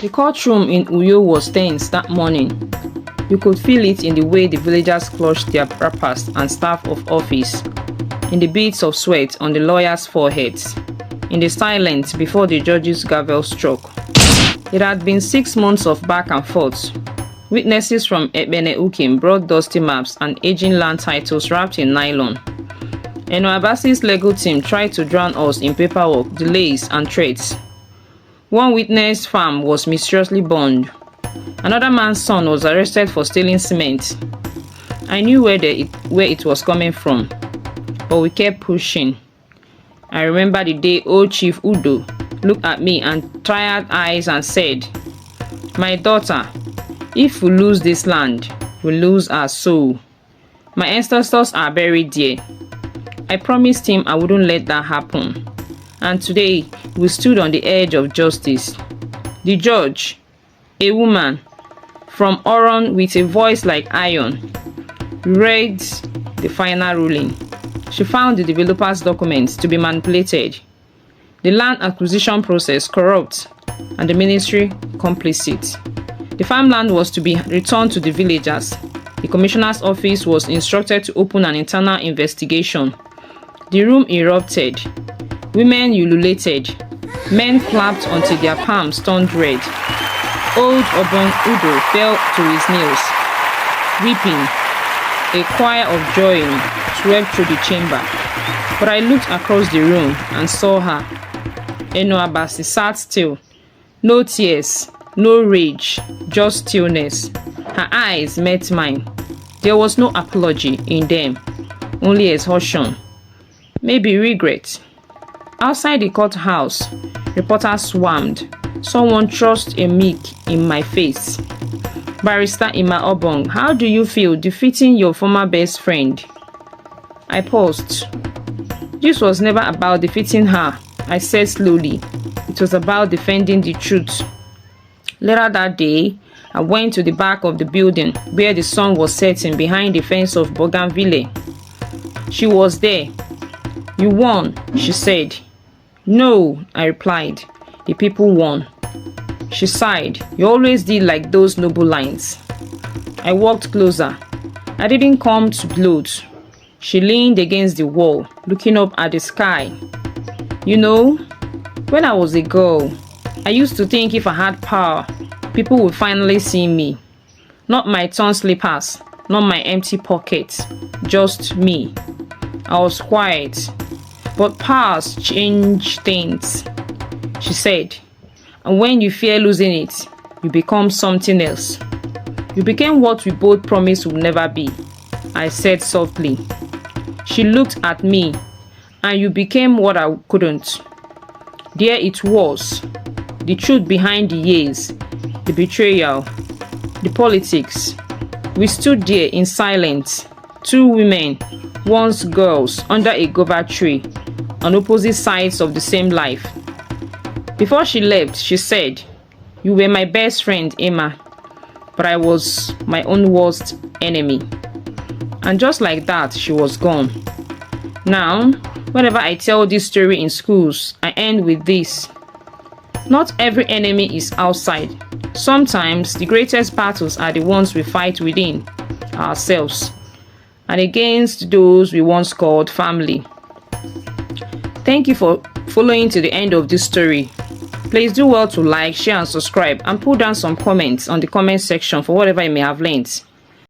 The courtroom in Uyo was tense that morning. You could feel it in the way the villagers clutched their wrappers and staff of office, in the beads of sweat on the lawyers' foreheads, in the silence before the judge's gavel struck. It had been 6 months of back and forth. Witnesses from Ekpene Ukim brought dusty maps and aging land titles wrapped in nylon. Enoabasi's legal team tried to drown us in paperwork, delays, and threats. One witness farm was mysteriously burned. Another man's son was arrested for stealing cement. I knew where it was coming from, but we kept pushing. I remember the day old Chief Udo looked at me and tired eyes and said, "My daughter, if we lose this land, we lose our soul. My ancestors are buried there." I promised him I wouldn't let that happen. And today, we stood on the edge of justice. The judge, a woman from Oron with a voice like iron, read the final ruling. She found the developer's documents to be manipulated, the land acquisition process corrupt, and the ministry complicit. The farmland was to be returned to the villagers. The commissioner's office was instructed to open an internal investigation. The room erupted. Women ululated. Men clapped until their palms turned red. Old Obon Udo fell to his knees, weeping. A choir of joy swept through the chamber. But I looked across the room and saw her. Enoabasi sat still. No tears, no rage, just stillness. Her eyes met mine. There was no apology in them, only exhaustion, maybe regret. Outside the courthouse, reporters swarmed. Someone thrust a mic in my face. "Barrister Ima Obong, how do you feel defeating your former best friend?" I paused. "This was never about defeating her," I said slowly. "It was about defending the truth." Later that day, I went to the back of the building where the sun was setting behind the fence of Bougainville. She was there. "You won," she said. "No," I replied. "The people won." She sighed. "You always did like those noble lines." I walked closer. "I didn't come to gloat." She leaned against the wall, looking up at the sky. "You know, when I was a girl, I used to think if I had power, people would finally see me. Not my torn slippers, not my empty pockets, just me." I was quiet. "But powers change things," she said. "And when you fear losing it, you become something else." "You became what we both promised would never be," I said softly. She looked at me. "And you became what I couldn't." There it was. The truth behind the years, the betrayal, the politics. We stood there in silence, two women, once girls, under a guava tree, on opposite sides of the same life. Before she left, she said, "You were my best friend, Emma, but I was my own worst enemy." And just like that, she was gone. Now, whenever I tell this story in schools, I end with this. Not every enemy is outside. Sometimes the greatest battles are the ones we fight within ourselves and against those we once called family. Thank you for following to the end of this story. Please do well to like, share, and subscribe, and put down some comments on the comment section for whatever you may have learned.